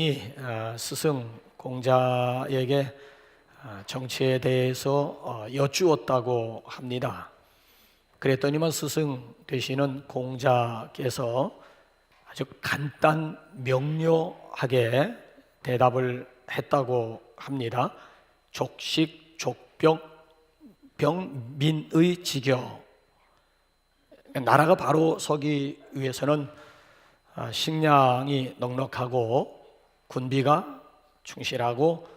자공이 스승 공자에게 정치에 대해서 여쭈었다고 합니다. 그랬더니만 스승 되시는 공자께서 아주 간단 명료하게 대답을 했다고 합니다. 족식 족병 병민의 지교. 나라가 바로 서기 위해서는 식량이 넉넉하고 군비가 충실하고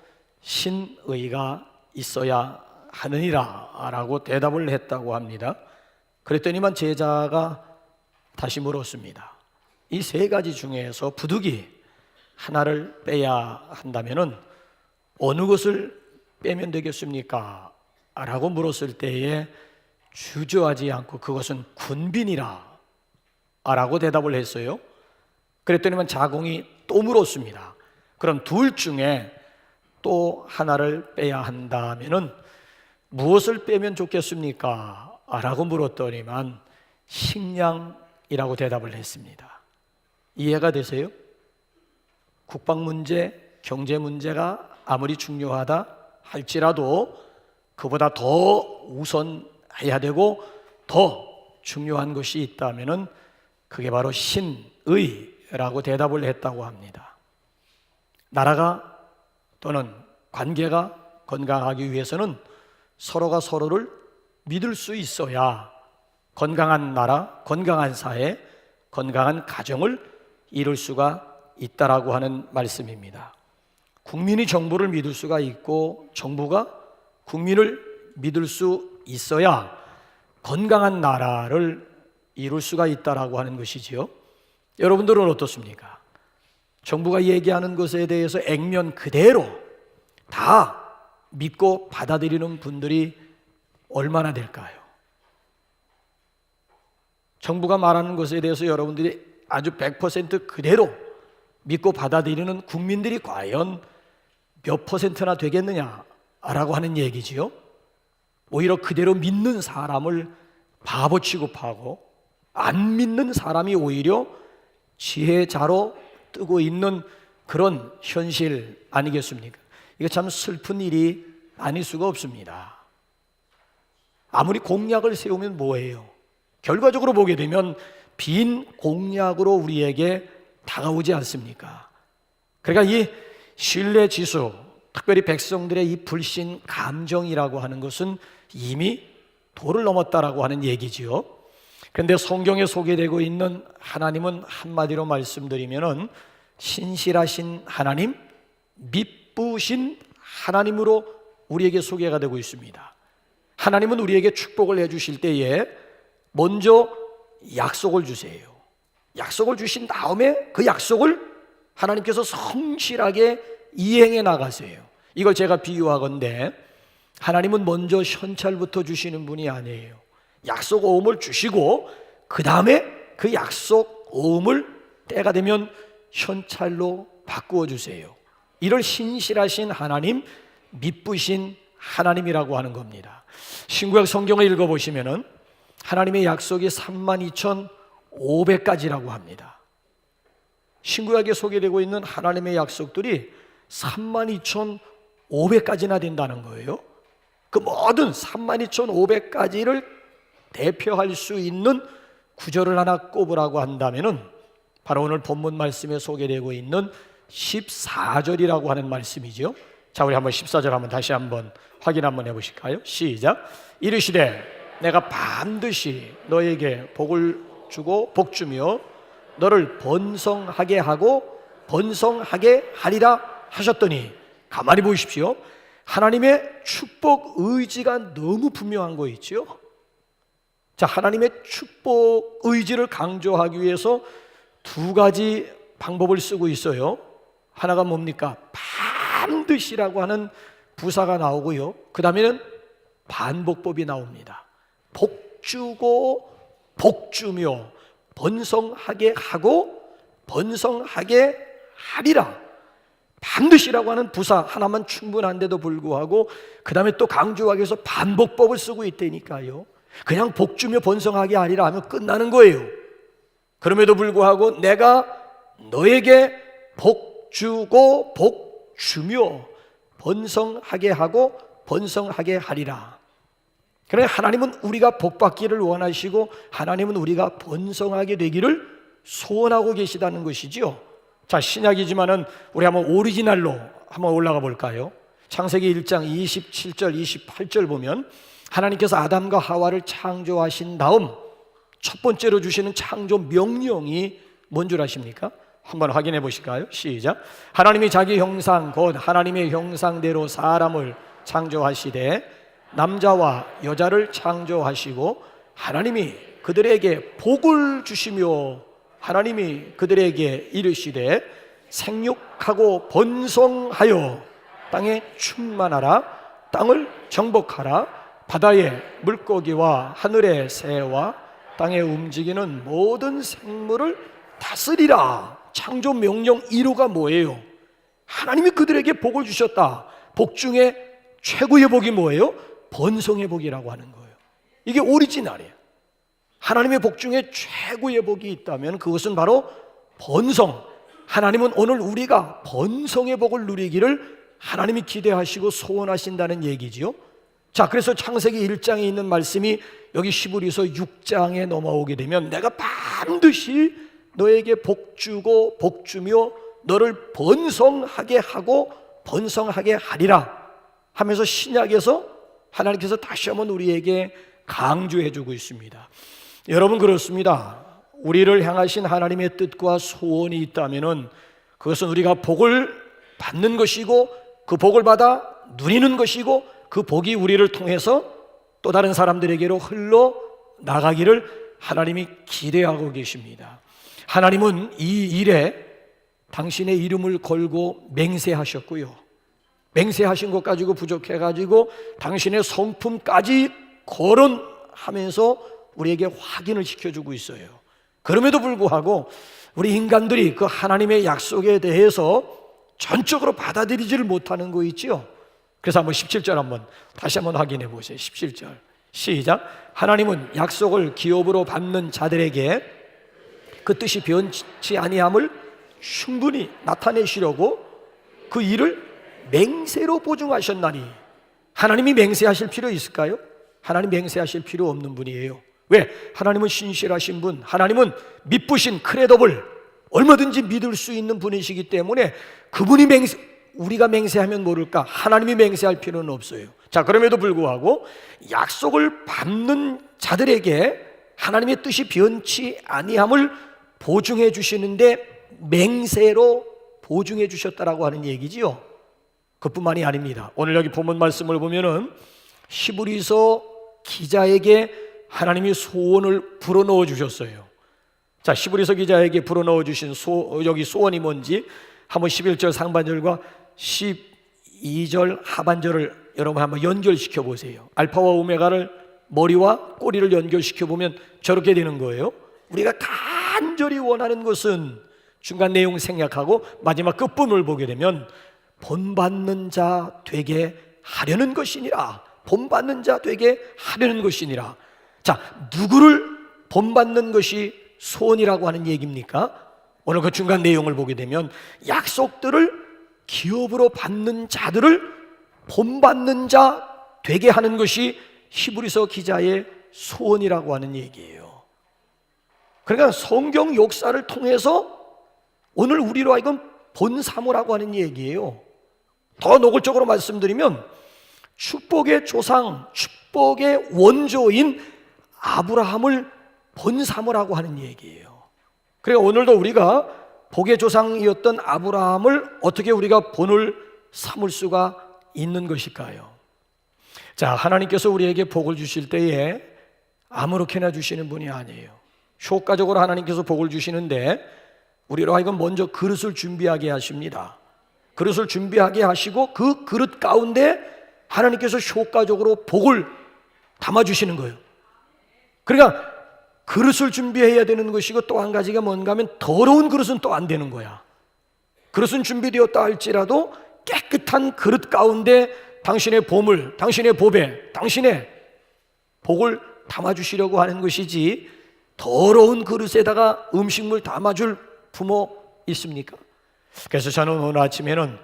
신의가 있어야 하느니라 라고 대답을 했다고 합니다. 그랬더니만 제자가 다시 물었습니다. 이 세 가지 중에서 부득이 하나를 빼야 한다면 어느 것을 빼면 되겠습니까? 라고 물었을 때에 주저하지 않고 그것은 군빈이라 라고 대답을 했어요. 그랬더니만 자공이 또 물었습니다. 그럼 둘 중에 또 하나를 빼야 한다면 무엇을 빼면 좋겠습니까? 라고 물었더니만 식량이라고 대답을 했습니다. 이해가 되세요? 국방 문제, 경제 문제가 아무리 중요하다 할지라도 그보다 더 우선해야 되고 더 중요한 것이 있다면 그게 바로 신의라고 대답을 했다고 합니다. 나라가 또는 관계가 건강하기 위해서는 서로가 서로를 믿을 수 있어야 건강한 나라, 건강한 사회, 건강한 가정을 이룰 수가 있다라고 하는 말씀입니다. 국민이 정부를 믿을 수가 있고 정부가 국민을 믿을 수 있어야 건강한 나라를 이룰 수가 있다라고 하는 것이지요. 여러분들은 어떻습니까? 정부가 얘기하는 것에 대해서 액면 그대로 다 믿고 받아들이는 분들이 얼마나 될까요? 정부가 말하는 것에 대해서 여러분들이 아주 100% 그대로 믿고 받아들이는 국민들이 과연 몇 퍼센트나 되겠느냐라고 하는 얘기지요. 오히려 그대로 믿는 사람을 바보 취급하고 안 믿는 사람이 오히려 지혜자로 뜨고 있는 그런 현실 아니겠습니까? 이거 참 슬픈 일이 아닐 수가 없습니다. 아무리 공약을 세우면 뭐예요? 결과적으로 보게 되면 빈 공약으로 우리에게 다가오지 않습니까? 그러니까 이 신뢰 지수, 특별히 백성들의 이 불신 감정이라고 하는 것은 이미 도를 넘었다라고 하는 얘기지요. 그런데 성경에 소개되고 있는 하나님은 한마디로 말씀드리면은 신실하신 하나님, 미쁘신 하나님으로 우리에게 소개가 되고 있습니다. 하나님은 우리에게 축복을 해주실 때에 먼저 약속을 주세요. 약속을 주신 다음에 그 약속을 하나님께서 성실하게 이행해 나가세요. 이걸 제가 비유하건대 하나님은 먼저 현찰부터 주시는 분이 아니에요. 약속 오음을 주시고 그 다음에 그 약속 오음을 때가 되면 현찰로 바꾸어 주세요. 이를 신실하신 하나님, 미쁘신 하나님이라고 하는 겁니다. 신구약 성경을 읽어보시면은 하나님의 약속이 32,500가지라고 합니다. 신구약에 소개되고 있는 하나님의 약속들이 32,500가지나 된다는 거예요. 그 모든 32,500가지를 대표할 수 있는 구절을 하나 꼽으라고 한다면은 바로 오늘 본문 말씀에 소개되고 있는 14절이라고 하는 말씀이죠. 자, 우리 한번 14절 한번 다시 한번 확인 한번 해보실까요? 시작. 이르시되 내가 반드시 너에게 복을 주고 복주며 너를 번성하게 하고 번성하게 하리라 하셨더니, 가만히 보십시오. 하나님의 축복 의지가 너무 분명한 거 있죠. 자, 하나님의 축복 의지를 강조하기 위해서 두 가지 방법을 쓰고 있어요. 하나가 뭡니까? 반드시라고 하는 부사가 나오고요. 그 다음에는 반복법이 나옵니다. 복주고 복주며 번성하게 하고 번성하게 하리라. 반드시라고 하는 부사 하나만 충분한데도 불구하고 그 다음에 또 강조하기 위해서 반복법을 쓰고 있다니까요. 그냥 복주며 번성하게 하리라 하면 끝나는 거예요. 그럼에도 불구하고 내가 너에게 복 주고 복 주며 번성하게 하고 번성하게 하리라. 그래, 하나님은 우리가 복 받기를 원하시고 하나님은 우리가 번성하게 되기를 소원하고 계시다는 것이지요. 자, 신약이지만은 우리 한번 오리지널로 한번 올라가 볼까요? 창세기 1장 27절 28절 보면 하나님께서 아담과 하와를 창조하신 다음 첫 번째로 주시는 창조 명령이 뭔 줄 아십니까? 한번 확인해 보실까요? 시작. 하나님이 자기 형상 곧 하나님의 형상대로 사람을 창조하시되 남자와 여자를 창조하시고 하나님이 그들에게 복을 주시며 하나님이 그들에게 이르시되 생육하고 번성하여 땅에 충만하라. 땅을 정복하라. 바다의 물고기와 하늘의 새와 땅에 움직이는 모든 생물을 다스리라. 창조 명령 1호가 뭐예요? 하나님이 그들에게 복을 주셨다. 복 중에 최고의 복이 뭐예요? 번성의 복이라고 하는 거예요. 이게 오리지널이에요. 하나님의 복 중에 최고의 복이 있다면 그것은 바로 번성. 하나님은 오늘 우리가 번성의 복을 누리기를 하나님이 기대하시고 소원하신다는 얘기지요. 자, 그래서 창세기 1장에 있는 말씀이 여기 히브리서 6장에 넘어오게 되면 내가 반드시 너에게 복 주고 복 주며 너를 번성하게 하고 번성하게 하리라 하면서 신약에서 하나님께서 다시 한번 우리에게 강조해 주고 있습니다. 여러분, 그렇습니다. 우리를 향하신 하나님의 뜻과 소원이 있다면은 그것은 우리가 복을 받는 것이고 그 복을 받아 누리는 것이고 그 복이 우리를 통해서 또 다른 사람들에게로 흘러 나가기를 하나님이 기대하고 계십니다. 하나님은 이 일에 당신의 이름을 걸고 맹세하셨고요. 맹세하신 것 가지고 부족해가지고 당신의 성품까지 거론하면서 우리에게 확인을 시켜주고 있어요. 그럼에도 불구하고 우리 인간들이 그 하나님의 약속에 대해서 전적으로 받아들이지를 못하는 거 있지요. 그래서 한번 17절 한번 다시 한번 확인해 보세요. 17절 시작. 하나님은 약속을 기업으로 받는 자들에게 그 뜻이 변치 아니함을 충분히 나타내시려고 그 일을 맹세로 보증하셨나니. 하나님이 맹세하실 필요 있을까요? 하나님 맹세하실 필요 없는 분이에요. 왜? 하나님은 신실하신 분, 하나님은 믿으신 크레더블, 얼마든지 믿을 수 있는 분이시기 때문에 그분이 우리가 맹세하면 모를까? 하나님이 맹세할 필요는 없어요. 자, 그럼에도 불구하고 약속을 받는 자들에게 하나님의 뜻이 변치 아니함을 보증해 주시는데 맹세로 보증해 주셨다라고 하는 얘기지요. 그뿐만이 아닙니다. 오늘 여기 본문 말씀을 보면은 히브리서 기자에게 하나님이 소원을 불어넣어 주셨어요. 자, 히브리서 기자에게 불어넣어 주신 여기 소원이 뭔지 한번 11절 상반절과 12절 하반절을 여러분 한번 연결시켜 보세요. 알파와 오메가를 머리와 꼬리를 연결시켜 보면 저렇게 되는 거예요. 우리가 간절히 원하는 것은 중간 내용 생략하고 마지막 끝부분을 보게 되면 본받는 자 되게 하려는 것이니라. 본받는 자 되게 하려는 것이니라. 자, 누구를 본받는 것이 소원이라고 하는 얘기입니까? 오늘 그 중간 내용을 보게 되면 약속들을 기업으로 받는 자들을 본받는 자 되게 하는 것이 히브리서 기자의 소원이라고 하는 얘기예요. 그러니까 성경 역사를 통해서 오늘 우리로 하여금 본사모라고 하는 얘기예요. 더 노골적으로 말씀드리면 축복의 조상, 축복의 원조인 아브라함을 본사모라고 하는 얘기예요. 그러니까 오늘도 우리가 복의 조상이었던 아브라함을 어떻게 우리가 본을 삼을 수가 있는 것일까요? 자, 하나님께서 우리에게 복을 주실 때에 아무렇게나 주시는 분이 아니에요. 효과적으로 하나님께서 복을 주시는데 우리로 하여금 먼저 그릇을 준비하게 하십니다. 그릇을 준비하게 하시고 그 그릇 가운데 하나님께서 효과적으로 복을 담아주시는 거예요. 그러니까 그릇을 준비해야 되는 것이고 또 한 가지가 뭔가 하면 더러운 그릇은 또 안 되는 거야. 그릇은 준비되었다 할지라도 깨끗한 그릇 가운데 당신의 보물, 당신의 보배, 당신의 복을 담아주시려고 하는 것이지 더러운 그릇에다가 음식물 담아줄 부모 있습니까? 그래서 저는 오늘 아침에는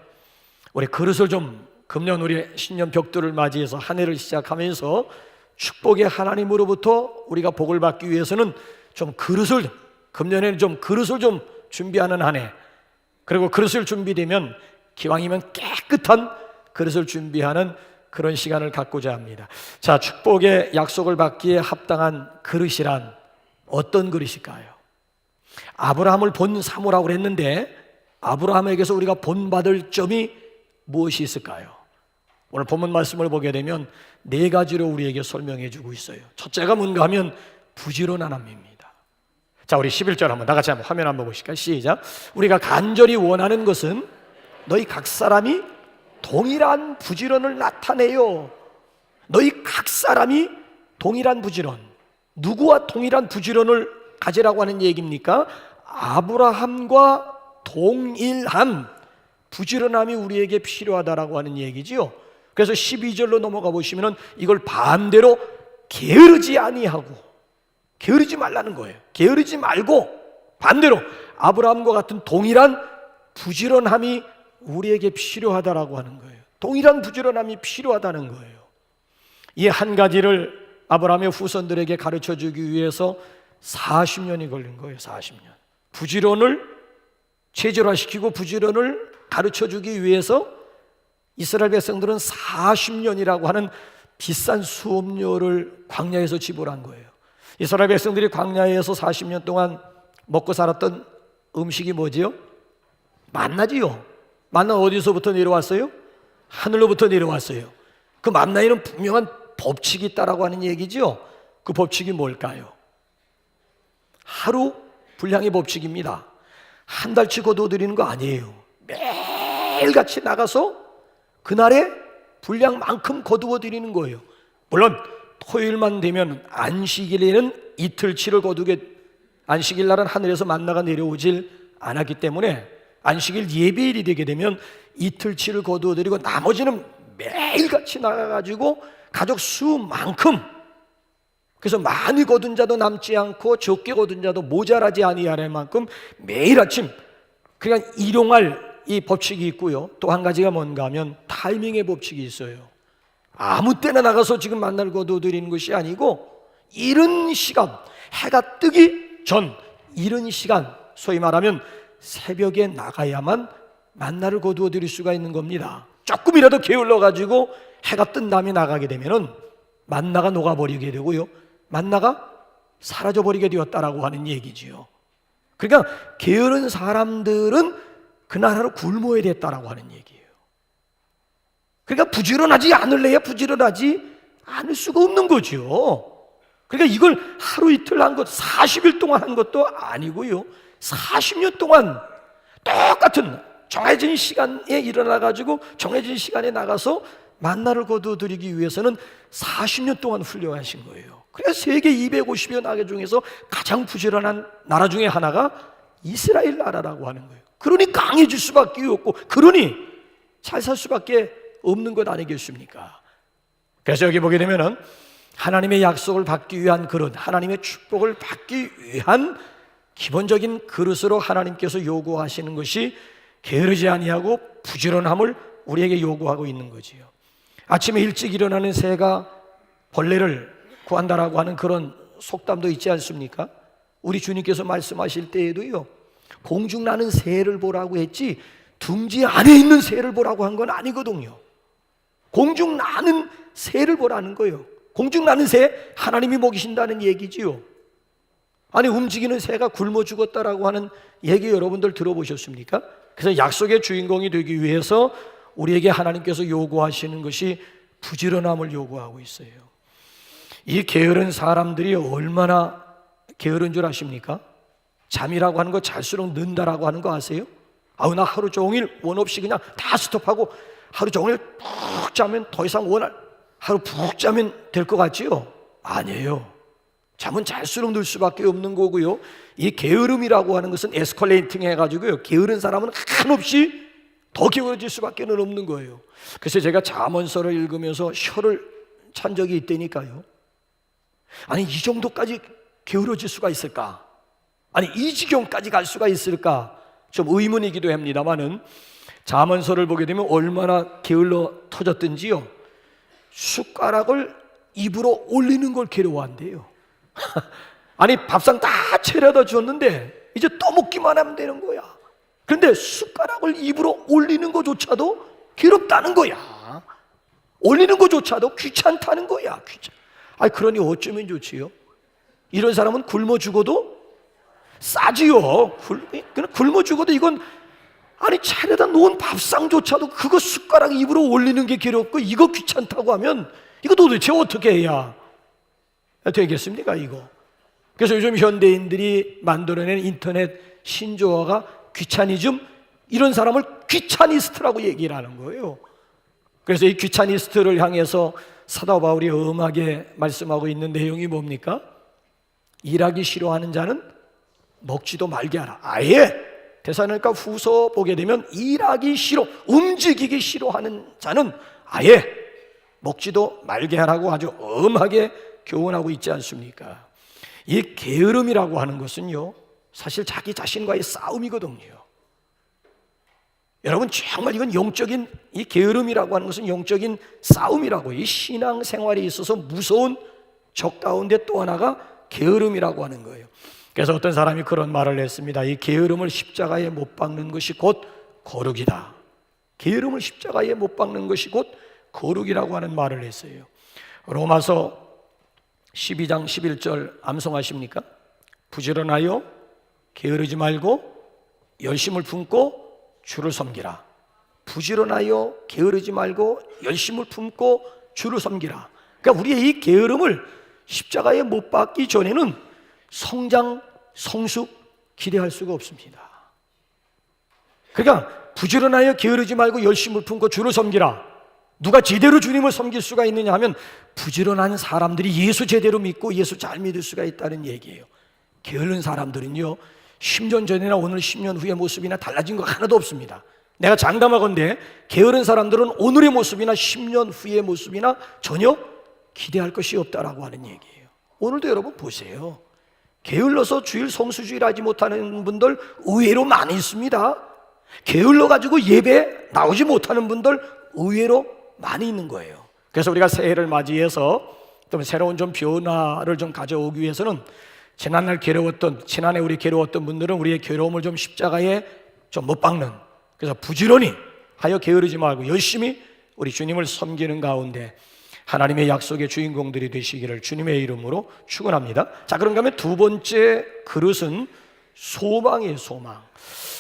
우리 그릇을 좀, 금년 우리 신년 벽두를 맞이해서 한 해를 시작하면서 축복의 하나님으로부터 우리가 복을 받기 위해서는 좀 그릇을, 금년에는 좀 그릇을 좀 준비하는 한 해, 그리고 그릇을 준비되면 기왕이면 깨끗한 그릇을 준비하는 그런 시간을 갖고자 합니다. 자, 축복의 약속을 받기에 합당한 그릇이란 어떤 그릇일까요? 아브라함을 본 사모라고 그랬는데 아브라함에게서 우리가 본받을 점이 무엇이 있을까요? 오늘 본문 말씀을 보게 되면 네 가지로 우리에게 설명해 주고 있어요. 첫째가 뭔가 하면 부지런함입니다. 자, 우리 11절 한번 다 같이 한번 화면 한번 보실까요? 시작. 우리가 간절히 원하는 것은 너희 각 사람이 동일한 부지런을 나타내요. 너희 각 사람이 동일한 부지런. 누구와 동일한 부지런을 가지라고 하는 얘기입니까? 아브라함과 동일한 부지런함이 우리에게 필요하다라고 하는 얘기지요. 그래서 12절로 넘어가 보시면 이걸 반대로 게으르지 아니하고, 게으르지 말라는 거예요. 게으르지 말고 반대로 아브라함과 같은 동일한 부지런함이 우리에게 필요하다라고 하는 거예요. 동일한 부지런함이 필요하다는 거예요. 이 한 가지를 아브라함의 후손들에게 가르쳐 주기 위해서 40년이 걸린 거예요. 40년. 부지런을 체질화시키고 부지런을 가르쳐 주기 위해서 이스라엘 백성들은 40년이라고 하는 비싼 수업료를 광야에서 지불한 거예요. 이스라엘 백성들이 광야에서 40년 동안 먹고 살았던 음식이 뭐지요? 만나지요. 만나 어디서부터 내려왔어요? 하늘로부터 내려왔어요. 그 만나에는 분명한 법칙이 있다라고 하는 얘기죠. 그 법칙이 뭘까요? 하루 분량의 법칙입니다. 한 달치 거두어드리는 거 아니에요. 매일같이 나가서 그날의 분량만큼 거두어드리는 거예요. 물론 토요일만 되면 안식일에는 이틀치를 거두게, 안식일 날은 하늘에서 만나가 내려오질 않았기 때문에 안식일 예배일이 되게 되면 이틀치를 거두어드리고 나머지는 매일같이 나가가지고 가족 수만큼, 그래서 많이 거둔 자도 남지 않고 적게 거둔 자도 모자라지 아니할 만큼 매일 아침 그냥 일용할 이 법칙이 있고요. 또 한 가지가 뭔가 하면 타이밍의 법칙이 있어요. 아무 때나 나가서 지금 만날 거두어드리는 것이 아니고 이른 시간, 해가 뜨기 전 이른 시간, 소위 말하면 새벽에 나가야만 만나를 거두어드릴 수가 있는 겁니다. 조금이라도 게을러가지고 해가 뜬 다음에 나가게 되면은 만나가 녹아버리게 되고요, 만나가 사라져버리게 되었다라고 하는 얘기지요. 그러니까 게으른 사람들은 그날 하루 굶어야 됐다라고 하는 얘기예요. 그러니까 부지런하지 않을래야 부지런하지 않을 수가 없는 거죠. 그러니까 이걸 하루 이틀 한 것, 40일 동안 한 것도 아니고요, 40년 동안 똑같은 정해진 시간에 일어나가지고 정해진 시간에 나가서 만나를 거두어드리기 위해서는 40년 동안 훈련하신 거예요. 그래서 세계 250여 나라 중에서 가장 부지런한 나라 중에 하나가 이스라엘 나라라고 하는 거예요. 그러니 강해질 수밖에 없고, 그러니 잘 살 수밖에 없는 것 아니겠습니까? 그래서 여기 보게 되면은 하나님의 약속을 받기 위한 그릇, 하나님의 축복을 받기 위한 기본적인 그릇으로 하나님께서 요구하시는 것이 게으르지 아니하고 부지런함을 우리에게 요구하고 있는 거지요. 아침에 일찍 일어나는 새가 벌레를 구한다라고 하는 그런 속담도 있지 않습니까? 우리 주님께서 말씀하실 때에도요, 공중 나는 새를 보라고 했지 둥지 안에 있는 새를 보라고 한 건 아니거든요. 공중 나는 새를 보라는 거예요. 공중 나는 새, 하나님이 먹이신다는 얘기지요. 아니, 움직이는 새가 굶어 죽었다라고 하는 얘기 여러분들 들어보셨습니까? 그래서 약속의 주인공이 되기 위해서 우리에게 하나님께서 요구하시는 것이 부지런함을 요구하고 있어요. 이 게으른 사람들이 얼마나 게으른 줄 아십니까? 잠이라고 하는 거 잘수록 는다라고 하는 거 아세요? 아우, 나 하루 종일 원 없이 그냥 다 스톱하고 하루 종일 푹 자면 더 이상 하루 푹 자면 될 것 같지요? 아니에요. 잠은 잘수록 늘 수밖에 없는 거고요. 이 게으름이라고 하는 것은 에스컬레이팅 해가지고요, 게으른 사람은 한없이 더 게으러질 수밖에 없는 거예요. 그래서 제가 잠언서를 읽으면서 혀를 찬 적이 있다니까요. 아니, 이 정도까지 게으러질 수가 있을까? 아니, 이 지경까지 갈 수가 있을까? 좀 의문이기도 합니다만은 잠언서를 보게 되면 얼마나 게을러 터졌든지요, 숟가락을 입으로 올리는 걸 괴로워한대요. 아니 밥상 다 차려다 줬는데 이제 떠먹기만 하면 되는 거야. 그런데 숟가락을 입으로 올리는 것조차도 괴롭다는 거야. 올리는 것조차도 귀찮다는 거야. 아니 그러니 어쩌면 좋지요? 이런 사람은 굶어 죽어도 싸지요. 굶어 죽어도 이건, 아니 차려다 놓은 밥상조차도 그거 숟가락 입으로 올리는 게 괴롭고 이거 귀찮다고 하면 이거 도대체 어떻게 해야 되겠습니까 이거? 그래서 요즘 현대인들이 만들어낸 인터넷 신조어가 귀차니즘, 이런 사람을 귀차니스트라고 얘기를 하는 거예요. 그래서 이 귀차니스트를 향해서 사도 바울이 엄하게 말씀하고 있는 내용이 뭡니까? 일하기 싫어하는 자는 먹지도 말게 하라. 아예 데살로니가 후서 보게 되면 일하기 싫어, 움직이기 싫어하는 자는 아예 먹지도 말게 하라고 아주 엄하게 교훈하고 있지 않습니까? 이 게으름이라고 하는 것은요, 사실 자기 자신과의 싸움이거든요. 여러분 정말 이건 영적인, 이 게으름이라고 하는 것은 영적인 싸움이라고. 이 신앙생활에 있어서 무서운 적 가운데 또 하나가 게으름이라고 하는 거예요. 그래서 어떤 사람이 그런 말을 했습니다. 이 게으름을 십자가에 못 박는 것이 곧 거룩이다. 게으름을 십자가에 못 박는 것이 곧 거룩이라고 하는 말을 했어요. 로마서 12장 11절 암송하십니까? 부지런하여 게으르지 말고 열심을 품고 주를 섬기라. 부지런하여 게으르지 말고 열심을 품고 주를 섬기라. 그러니까 우리의 이 게으름을 십자가에 못 박기 전에는 성장, 성숙 기대할 수가 없습니다. 그러니까 부지런하여 게으르지 말고 열심을 품고 주를 섬기라. 누가 제대로 주님을 섬길 수가 있느냐 하면 부지런한 사람들이 예수 제대로 믿고 예수 잘 믿을 수가 있다는 얘기예요. 게으른 사람들은요, 10년 전이나 오늘 10년 후의 모습이나 달라진 거 하나도 없습니다. 내가 장담하건대 게으른 사람들은 오늘의 모습이나 10년 후의 모습이나 전혀 기대할 것이 없다라고 하는 얘기예요. 오늘도 여러분 보세요. 게을러서 주일 성수주일 하지 못하는 분들 의외로 많이 있습니다. 게을러가지고 예배 나오지 못하는 분들 의외로 많이 있는 거예요. 그래서 우리가 새해를 맞이해서 좀 새로운 좀 변화를 좀 가져오기 위해서는 지난해 우리 괴로웠던 분들은 우리의 괴로움을 좀 십자가에 좀 못 박는, 그래서 부지런히 하여 게으르지 말고 열심히 우리 주님을 섬기는 가운데 하나님의 약속의 주인공들이 되시기를 주님의 이름으로 축원합니다. 자, 그런가 하면 두 번째 그릇은 소망이에요. 소망.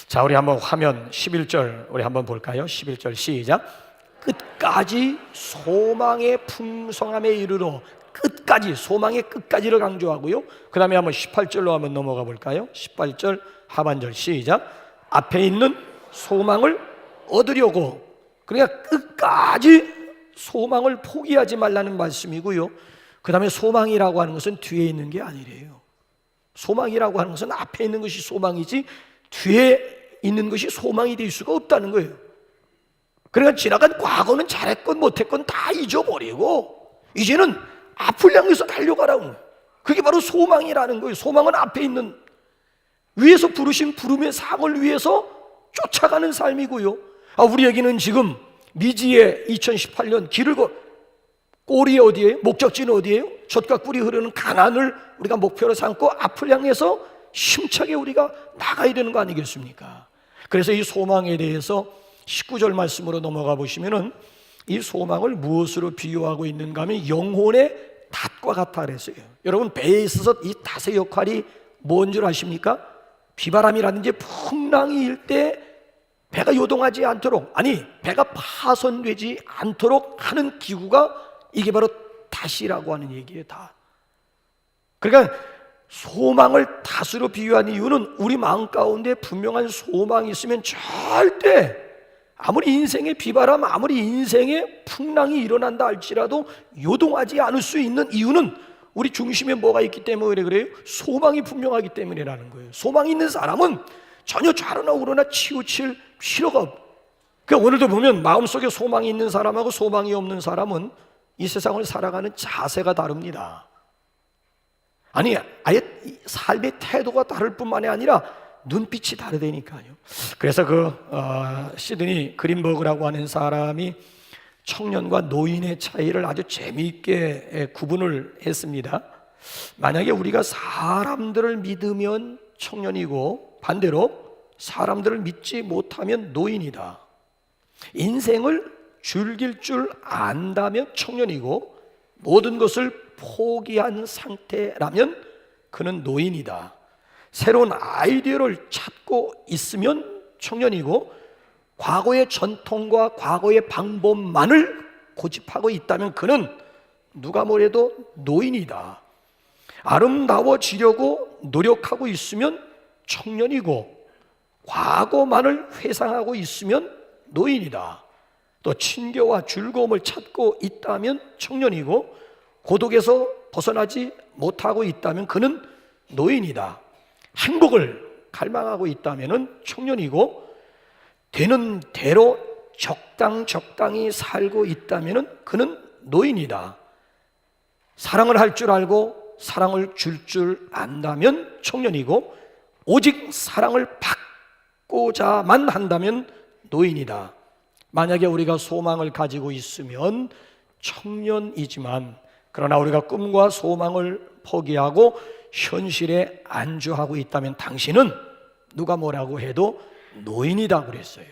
자, 우리 한번 화면 11절 우리 한번 볼까요? 11절 시작. 끝까지 소망의 풍성함에 이르러, 끝까지, 소망의 끝까지를 강조하고요. 그 다음에 한번 18절로 한번 넘어가 볼까요? 18절 하반절 시작. 앞에 있는 소망을 얻으려고, 그러니까 끝까지 소망을 포기하지 말라는 말씀이고요. 그 다음에 소망이라고 하는 것은 뒤에 있는 게 아니래요. 소망이라고 하는 것은 앞에 있는 것이 소망이지 뒤에 있는 것이 소망이 될 수가 없다는 거예요. 그러니까 지나간 과거는 잘했건 못했건 다 잊어버리고 이제는 앞을 향해서 달려가라고 거예요. 그게 바로 소망이라는 거예요. 소망은 앞에 있는, 위에서 부르신 부름의 상을 위해서 쫓아가는 삶이고요. 우리에게는 지금 미지의 2018년 길을 골이 어디예요? 목적지는 어디예요? 젖과 꿀이 흐르는 가나안을 우리가 목표로 삼고 앞을 향해서 힘차게 우리가 나가야 되는 거 아니겠습니까? 그래서 이 소망에 대해서 19절 말씀으로 넘어가 보시면은 이 소망을 무엇으로 비유하고 있는가 하면 영혼의 닷과 같아 그랬어요. 여러분, 배에 있어서 이 닷의 역할이 뭔 줄 아십니까? 비바람이라든지 풍랑이 일 때 배가 요동하지 않도록, 아니 배가 파손되지 않도록 하는 기구가 이게 바로 닷이라고 하는 얘기예요. 닷. 그러니까 소망을 닷으로 비유한 이유는 우리 마음 가운데 분명한 소망이 있으면 절대 아무리 인생의 비바람, 아무리 인생의 풍랑이 일어난다 할지라도 요동하지 않을 수 있는 이유는 우리 중심에 뭐가 있기 때문에 그래요? 소망이 분명하기 때문이라는 거예요. 소망이 있는 사람은 전혀 좌로나 우로나 치우칠 필요가 없어요. 그러니까 오늘도 보면 마음속에 소망이 있는 사람하고 소망이 없는 사람은 이 세상을 살아가는 자세가 다릅니다. 아니, 아예 삶의 태도가 다를 뿐만이 아니라 눈빛이 다르다니까요. 그래서 시드니 그린버그라고 하는 사람이 청년과 노인의 차이를 아주 재미있게 구분을 했습니다. 만약에 우리가 사람들을 믿으면 청년이고 반대로 사람들을 믿지 못하면 노인이다. 인생을 즐길 줄 안다면 청년이고 모든 것을 포기한 상태라면 그는 노인이다. 새로운 아이디어를 찾고 있으면 청년이고 과거의 전통과 과거의 방법만을 고집하고 있다면 그는 누가 뭐래도 노인이다. 아름다워지려고 노력하고 있으면 청년이고 과거만을 회상하고 있으면 노인이다. 또 친교와 즐거움을 찾고 있다면 청년이고 고독에서 벗어나지 못하고 있다면 그는 노인이다. 행복을 갈망하고 있다면 청년이고 되는 대로 적당히 살고 있다면 그는 노인이다. 사랑을 할 줄 알고 사랑을 줄 안다면 청년이고 오직 사랑을 받고자만 한다면 노인이다. 만약에 우리가 소망을 가지고 있으면 청년이지만 그러나 우리가 꿈과 소망을 포기하고 현실에 안주하고 있다면 당신은 누가 뭐라고 해도 노인이다 그랬어요.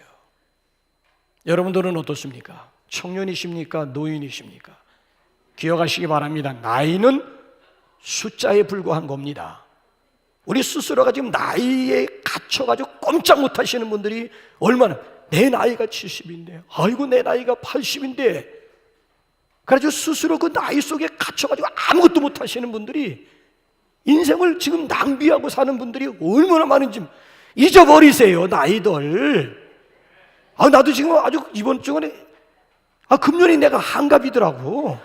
여러분들은 어떻습니까? 청년이십니까? 노인이십니까? 기억하시기 바랍니다. 나이는 숫자에 불과한 겁니다. 우리 스스로가 지금 나이에 갇혀가지고 꼼짝 못하시는 분들이 얼마나, 내 나이가 70인데 아이고 내 나이가 80인데 그래가지고 스스로 그 나이 속에 갇혀가지고 아무것도 못하시는 분들이, 인생을 지금 낭비하고 사는 분들이 얼마나 많은지 잊어버리세요. 나이들. 나도 지금 아주 이번 주간에 금년에 내가 한갑이더라고.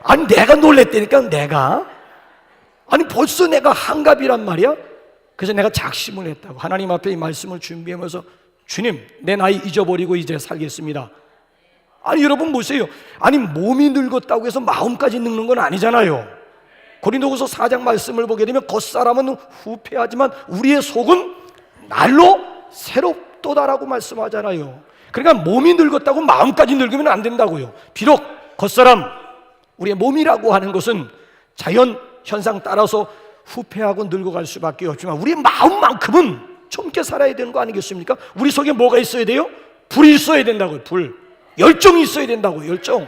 아니 내가 놀랬다니까. 내가 벌써 내가 한갑이란 말이야. 그래서 내가 작심을 했다고. 하나님 앞에 이 말씀을 준비하면서 주님 내 나이 잊어버리고 이제 살겠습니다. 여러분 보세요. 몸이 늙었다고 해서 마음까지 늙는 건 아니잖아요. 고린도후서 4장 말씀을 보게 되면 겉사람은 후패하지만 우리의 속은 날로 새롭도다라고 말씀하잖아요. 그러니까 몸이 늙었다고 마음까지 늙으면 안 된다고요. 비록 겉사람, 우리의 몸이라고 하는 것은 자연 현상 따라서 후패하고 늙어갈 수밖에 없지만 우리의 마음만큼은 젊게 살아야 되는 거 아니겠습니까? 우리 속에 뭐가 있어야 돼요? 불이 있어야 된다고요. 불. 열정이 있어야 된다고요. 열정.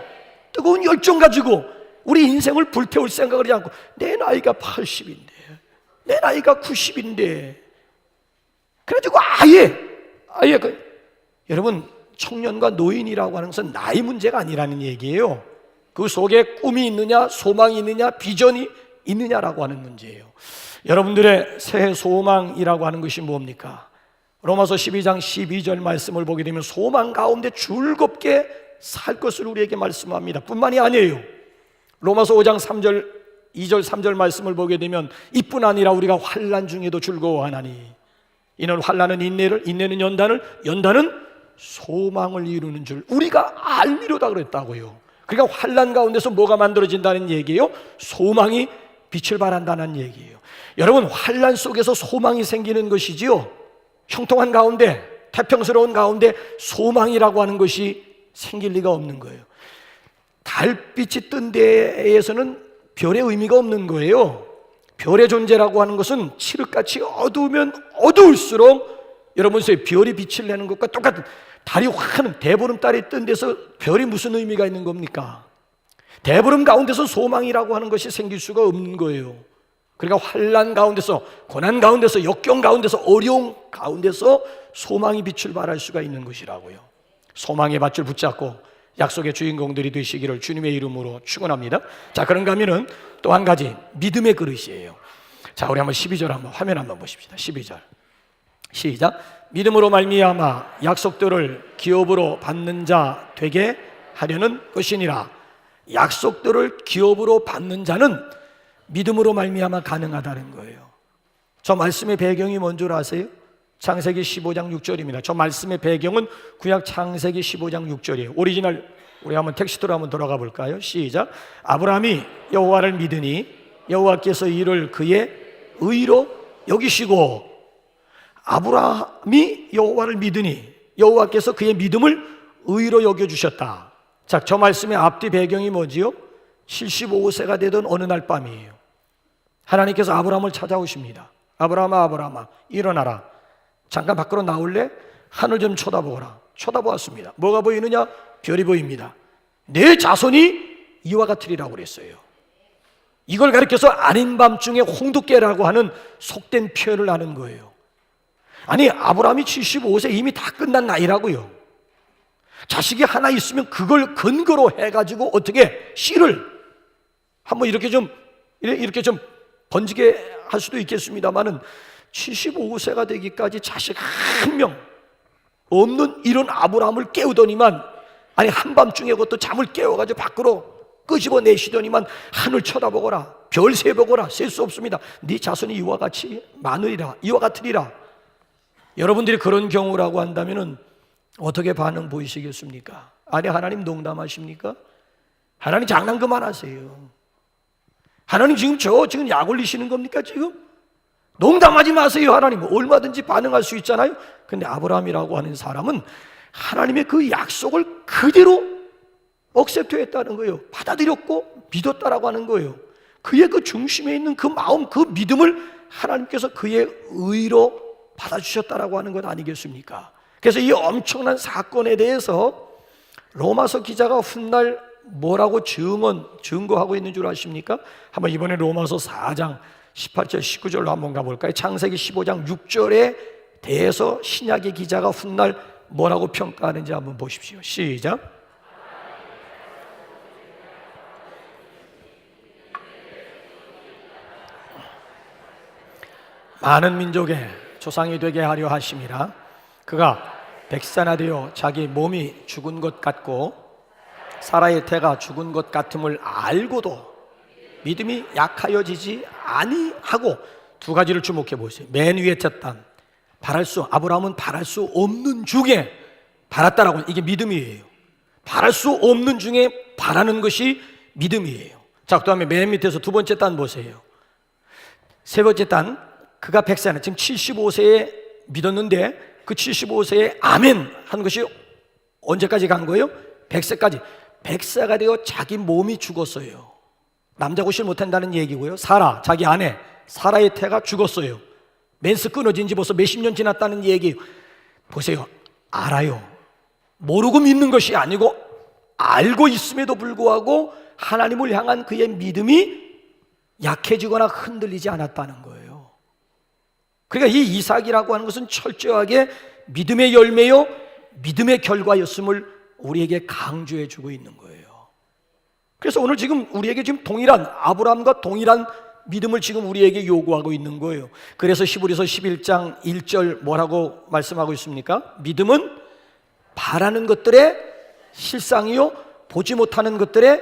뜨거운 열정 가지고 우리 인생을 불태울 생각을 하지 않고 내 나이가 80인데 내 나이가 90인데 그래가지고 아예 여러분, 청년과 노인이라고 하는 것은 나이 문제가 아니라는 얘기예요. 그 속에 꿈이 있느냐, 소망이 있느냐, 비전이 있느냐라고 하는 문제예요. 여러분들의 새해 소망이라고 하는 것이 뭡니까? 로마서 12장 12절 말씀을 보게 되면 소망 가운데 즐겁게 살 것을 우리에게 말씀합니다. 뿐만이 아니에요. 로마서 5장 3절 2절 3절 말씀을 보게 되면 이뿐 아니라 우리가 환난 중에도 즐거워하나니 이는 환난은 인내를, 인내는 연단을, 연단은 소망을 이루는 줄 우리가 알미로다 그랬다고요. 그러니까 환난 가운데서 뭐가 만들어진다는 얘기예요? 소망이 빛을 발한다는 얘기예요. 여러분, 환난 속에서 소망이 생기는 것이지요. 형통한 가운데, 태평스러운 가운데 소망이라고 하는 것이 생길 리가 없는 거예요. 달빛이 뜬 데에서는 별의 의미가 없는 거예요. 별의 존재라고 하는 것은 칠흑같이 어두우면 어두울수록, 여러분 별이 빛을 내는 것과 똑같은, 달이 환 대보름달이 뜬 데서 별이 무슨 의미가 있는 겁니까? 대보름 가운데서 소망이라고 하는 것이 생길 수가 없는 거예요. 그러니까 환난 가운데서, 고난 가운데서, 역경 가운데서, 어려움 가운데서 소망이 빛을 발할 수가 있는 것이라고요. 소망의 밧줄 붙잡고 약속의 주인공들이 되시기를 주님의 이름으로 축원합니다. 자, 그런가 하면은 또 한 가지 믿음의 그릇이에요. 자, 우리 한번 12절 한번 화면 한번 보십시다. 12절 시작. 믿음으로 말미암아 약속들을 기업으로 받는 자 되게 하려는 것이니라. 약속들을 기업으로 받는 자는 믿음으로 말미암아 가능하다는 거예요. 저 말씀의 배경이 뭔 줄 아세요? 창세기 15장 6절입니다. 저 말씀의 배경은 구약 창세기 15장 6절이에요. 오리지널 우리 한번 텍스트로 한번 돌아가 볼까요? 시작. 아브라함이 여호와를 믿으니 여호와께서 이를 그의 의로 여기시고 아브라함이 여호와를 믿으니 여호와께서 그의 믿음을 의로 여겨주셨다. 자, 저 말씀의 앞뒤 배경이 뭐지요? 75세가 되던 어느 날 밤이에요. 하나님께서 아브라함을 찾아오십니다. 아브라함아, 아브라함아, 일어나라. 잠깐 밖으로 나올래? 하늘 좀 쳐다보거라. 쳐다보았습니다. 뭐가 보이느냐? 별이 보입니다. 내 자손이 이와 같으리라고 그랬어요. 이걸 가리켜서 아닌 밤중에 홍두깨라고 하는 속된 표현을 하는 거예요. 아니, 아브라함이 75세 이미 다 끝난 나이라고요. 자식이 하나 있으면 그걸 근거로 해가지고 어떻게 씨를 한번 이렇게 좀 번지게 할 수도 있겠습니다만은 75세가 되기까지 자식 한 명 없는 이런 아브라함을 깨우더니만, 아니 한밤중에 그것도 잠을 깨워가지고 밖으로 끄집어내시더니만 하늘 쳐다보거라, 별 세보거라, 셀 수 없습니다. 네 자손이 이와 같이 많으리라, 이와 같으리라. 여러분들이 그런 경우라고 한다면은 어떻게 반응 보이시겠습니까? 아니, 하나님 농담하십니까? 하나님 장난 그만하세요. 하나님 지금 약 올리시는 겁니까? 지금 농담하지 마세요. 하나님 얼마든지 반응할 수 있잖아요. 근데 아브라함이라고 하는 사람은 하나님의 그 약속을 그대로 억셉트했다는 거예요. 받아들였고 믿었다라고 하는 거예요. 그의 그 중심에 있는 그 마음, 그 믿음을 하나님께서 그의 의로 받아주셨다라고 하는 것 아니겠습니까? 그래서 이 엄청난 사건에 대해서 로마서 기자가 훗날 뭐라고 증거하고 있는 줄 아십니까? 한번 이번에 로마서 4장 18절 19절로 한번 가볼까요? 창세기 15장 6절에 대해서 신약의 기자가 훗날 뭐라고 평가하는지 한번 보십시오. 시작. 많은 민족의 조상이 되게 하려 하심이라. 그가 백사나 되어 자기 몸이 죽은 것 같고 사라의 태가 죽은 것 같음을 알고도 믿음이 약하여지지 아니하고, 두 가지를 주목해 보세요. 맨 위에 첫 단, 아브라함은 바랄 수 없는 중에 바랐다라고. 이게 믿음이에요. 바랄 수 없는 중에 바라는 것이 믿음이에요. 자, 그 다음에 맨 밑에서 두 번째 단 보세요. 세 번째 단, 그가 백사나, 지금 75세에 믿었는데 그 75세에 아멘 한 것이 언제까지 간 거예요? 100세까지. 100세가 되어 자기 몸이 죽었어요. 남자 구실 못한다는 얘기고요. 자기 아내 사라의 태가 죽었어요. 멘스 끊어진 지 벌써 몇십 년 지났다는 얘기. 보세요. 알아요. 모르고 믿는 것이 아니고 알고 있음에도 불구하고 하나님을 향한 그의 믿음이 약해지거나 흔들리지 않았다는 거예요. 그러니까 이 이삭이라고 하는 것은 철저하게 믿음의 열매요, 믿음의 결과였음을 우리에게 강조해 주고 있는 거예요. 그래서 오늘 지금 우리에게 지금 아브라함과 동일한 믿음을 지금 우리에게 요구하고 있는 거예요. 그래서 히브리서 11장 1절 뭐라고 말씀하고 있습니까? 믿음은 바라는 것들의 실상이요 보지 못하는 것들의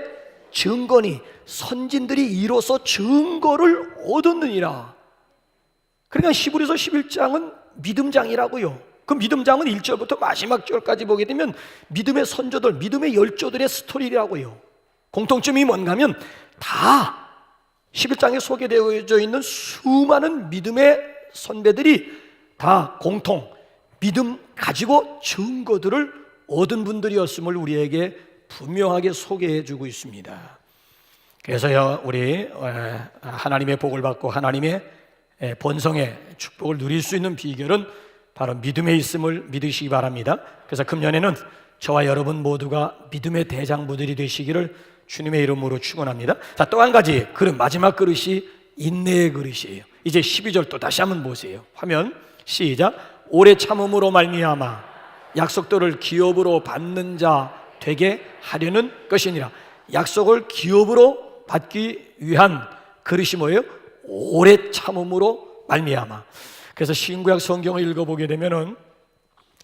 증거니 선진들이 이로써 증거를 얻었느니라. 그러니까 히브리서 11장은 믿음장이라고요. 그 믿음장은 1절부터 마지막 절까지 보게 되면 믿음의 선조들, 믿음의 열조들의 스토리라고요. 공통점이 뭔가 하면 다 11장에 소개되어져 있는 수많은 믿음의 선배들이 다 공통 믿음 가지고 증거들을 얻은 분들이었음을 우리에게 분명하게 소개해 주고 있습니다. 그래서요, 우리 하나님의 복을 받고 하나님의 본성의 축복을 누릴 수 있는 비결은 바로 믿음에 있음을 믿으시기 바랍니다. 그래서 금년에는 저와 여러분 모두가 믿음의 대장부들이 되시기를 주님의 이름으로 축원합니다. 자, 또 한 가지 그릇, 마지막 그릇이 인내의 그릇이에요. 이제 12절 또 다시 한번 보세요. 화면 시작. 오래 참음으로 말미암아 약속들을 기업으로 받는 자 되게 하려는 것이니라. 약속을 기업으로 받기 위한 그릇이 뭐예요? 오래 참음으로 말미암아. 그래서 신구약 성경을 읽어보게 되면은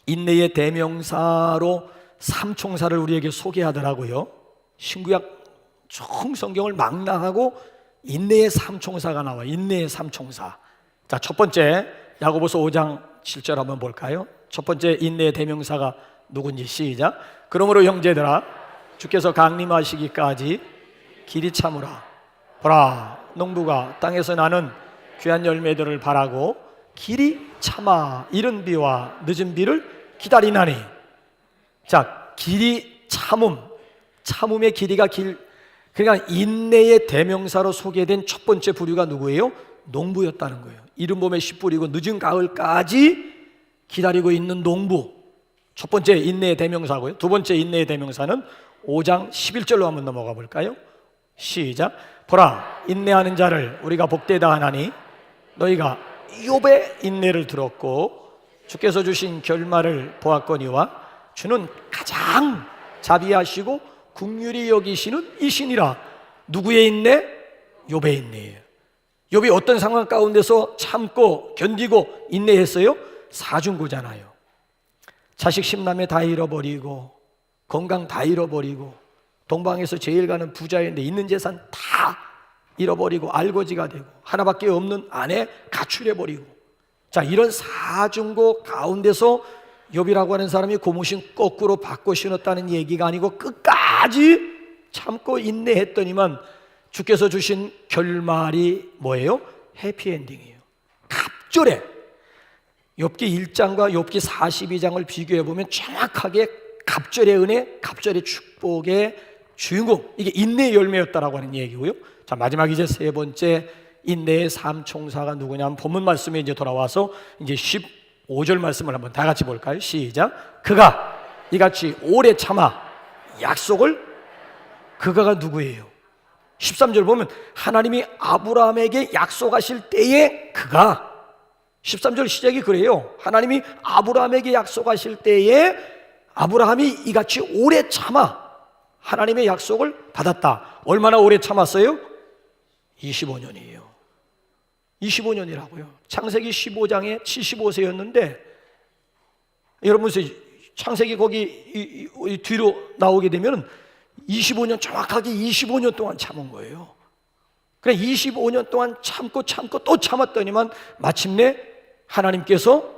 인내의 대명사로 삼총사를 우리에게 소개하더라고요. 신구약 총 성경을 망라하고 인내의 삼총사가 나와요. 인내의 삼총사. 자, 첫 번째 야고보서 5장 7절 한번 볼까요? 첫 번째 인내의 대명사가 누군지 시작. 그러므로 형제들아 주께서 강림하시기까지 길이 참으라. 보라, 농부가 땅에서 나는 귀한 열매들을 바라고 길이 참아 이른 비와 늦은 비를 기다리나니. 자, 길이 참음의 길이가 그러니까 인내의 대명사로 소개된 첫 번째 부류가 누구예요? 농부였다는 거예요. 이른 봄에 씨 뿌리고 늦은 가을까지 기다리고 있는 농부. 첫 번째 인내의 대명사고요. 두 번째 인내의 대명사는 5장 11절로 한번 넘어가 볼까요? 시작. 보라, 인내하는 자를 우리가 복되다 하나니 너희가 욥의 인내를 들었고 주께서 주신 결말을 보았거니와 주는 가장 자비하시고 긍휼히 여기시는 이시니라. 누구의 인내? 욥의 인내예요. 욥이 어떤 상황 가운데서 참고 견디고 인내했어요? 사중고잖아요. 자식 10남매 다 잃어버리고 건강 다 잃어버리고 동방에서 제일 가는 부자인데 있는 재산 다 잃어버리고 알거지가 되고 하나밖에 없는 아내 가출해버리고. 자, 이런 사중고 가운데서 욥이라고 하는 사람이 고무신 거꾸로 바꿔 신었다는 얘기가 아니고 끝까지 참고 인내했더니만 주께서 주신 결말이 뭐예요? 해피엔딩이에요. 갑절에 욥기 1장과 욥기 42장을 비교해 보면 정확하게 갑절의 은혜, 갑절의 축복의 주인공, 이게 인내의 열매였다라고 하는 얘기고요. 자, 마지막 이제 세 번째 인내의 삼총사가 누구냐면 본문 말씀에 이제 돌아와서 이제 15절 말씀을 한번 다 같이 볼까요? 시작. 그가 이같이 오래 참아 약속을. 그가가 누구예요? 13절 보면 하나님이 아브라함에게 약속하실 때에 그가, 13절 시작이 그래요. 하나님이 아브라함에게 약속하실 때에 아브라함이 이같이 오래 참아 하나님의 약속을 받았다. 얼마나 오래 참았어요? 25년이에요. 25년이라고요. 창세기 15장에 75세였는데 여러분 창세기 거기 뒤로 나오게 되면 25년, 정확하게 25년 동안 참은 거예요. 그래 25년 동안 참고 또 참았더니만 마침내 하나님께서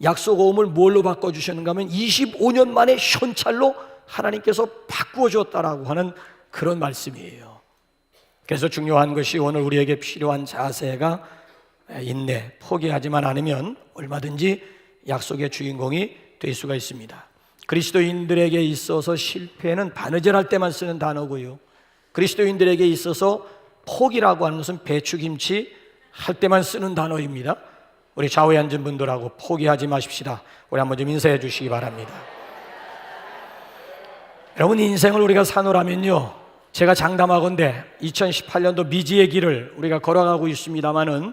약속어음을 뭘로 바꿔주셨는가 하면 25년 만에 현찰로 하나님께서 바꾸어 주었다라고 하는 그런 말씀이에요. 그래서 중요한 것이 오늘 우리에게 필요한 자세가 인내, 포기하지만 않으면 얼마든지 약속의 주인공이 될 수가 있습니다. 그리스도인들에게 있어서 실패는 바느질할 때만 쓰는 단어고요. 그리스도인들에게 있어서 포기라고 하는 것은 배추김치 할 때만 쓰는 단어입니다. 우리 좌우에 앉은 분들하고 포기하지 마십시다. 우리 한번 좀 인사해 주시기 바랍니다. 여러분, 인생을 우리가 사노라면요, 제가 장담하건대 2018년도 미지의 길을 우리가 걸어가고 있습니다마는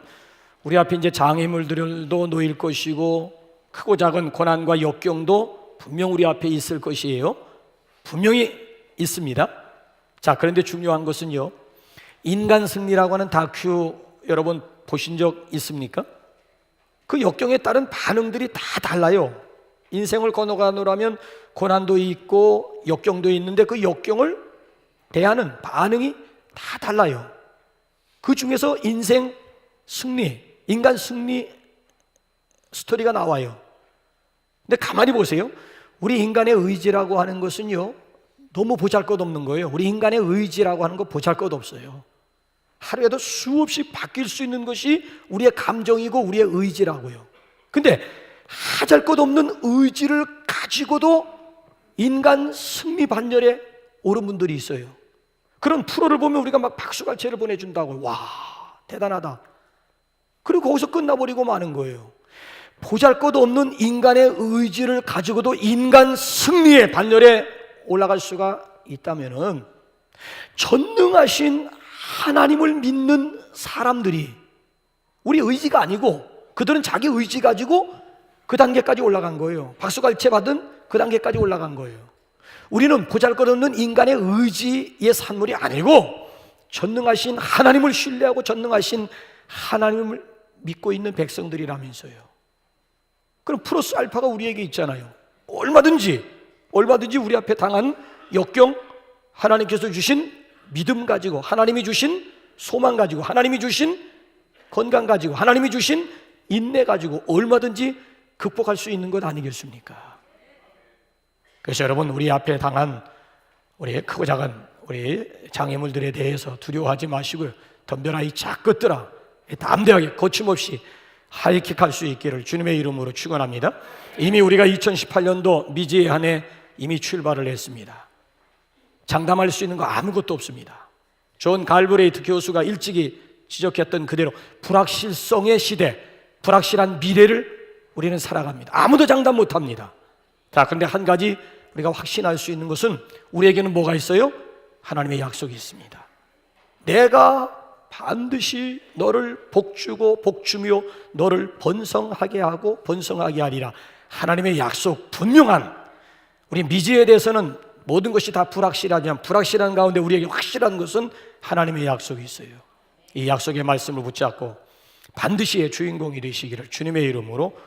우리 앞에 이제 장애물들도 놓일 것이고 크고 작은 고난과 역경도 분명 우리 앞에 있을 것이에요. 분명히 있습니다. 자, 그런데 중요한 것은요, 인간 승리라고 하는 다큐 여러분 보신 적 있습니까? 그 역경에 따른 반응들이 다 달라요. 인생을 건너가노라면 고난도 있고 역경도 있는데 그 역경을 대하는 반응이 다 달라요. 그 중에서 인생 승리, 인간 승리 스토리가 나와요. 근데 가만히 보세요. 우리 인간의 의지라고 하는 것은요, 너무 보잘것없는 거예요. 우리 인간의 의지라고 하는 거 보잘것없어요. 하루에도 수없이 바뀔 수 있는 것이 우리의 감정이고 우리의 의지라고요. 근데 하잘것없는 의지를 가지고도 인간 승리 반열에 오른 분들이 있어요. 그런 프로를 보면 우리가 막 박수갈채를 보내준다고요. 와, 대단하다. 그리고 거기서 끝나버리고 마는 거예요. 보잘것없는 인간의 의지를 가지고도 인간 승리의 반열에 올라갈 수가 있다면은 전능하신 하나님을 믿는 사람들이, 우리 의지가 아니고 그들은 자기 의지 가지고 그 단계까지 올라간 거예요. 박수갈채 받은 그 단계까지 올라간 거예요. 우리는 보잘것없는 인간의 의지의 산물이 아니고 전능하신 하나님을 신뢰하고 전능하신 하나님을 믿고 있는 백성들이라면서요. 그럼 플러스 알파가 우리에게 있잖아요. 얼마든지 우리 앞에 당한 역경, 하나님께서 주신 믿음 가지고, 하나님이 주신 소망 가지고, 하나님이 주신 건강 가지고, 하나님이 주신 인내 가지고 얼마든지 극복할 수 있는 것 아니겠습니까? 그래서 여러분, 우리 앞에 당한 우리 크고 작은 우리 장애물들에 대해서 두려워하지 마시고요. 덤벼라 이 작것들아, 담대하게 거침없이 하이킥할 수 있기를 주님의 이름으로 축원합니다. 이미 우리가 2018년도 미지의 한 해 이미 출발을 했습니다. 장담할 수 있는 거 아무것도 없습니다. 존 갈브레이트 교수가 일찍이 지적했던 그대로 불확실성의 시대, 불확실한 미래를 우리는 살아갑니다. 아무도 장담 못합니다. 자, 그런데 한 가지 우리가 확신할 수 있는 것은 우리에게는 뭐가 있어요? 하나님의 약속이 있습니다. 내가 반드시 너를 복주고 복주며 너를 번성하게 하고 번성하게 하리라. 하나님의 약속 분명한, 우리 미지에 대해서는 모든 것이 다 불확실하지만 불확실한 가운데 우리에게 확실한 것은 하나님의 약속이 있어요. 이 약속의 말씀을 붙잡고 반드시의 주인공이 되시기를 주님의 이름으로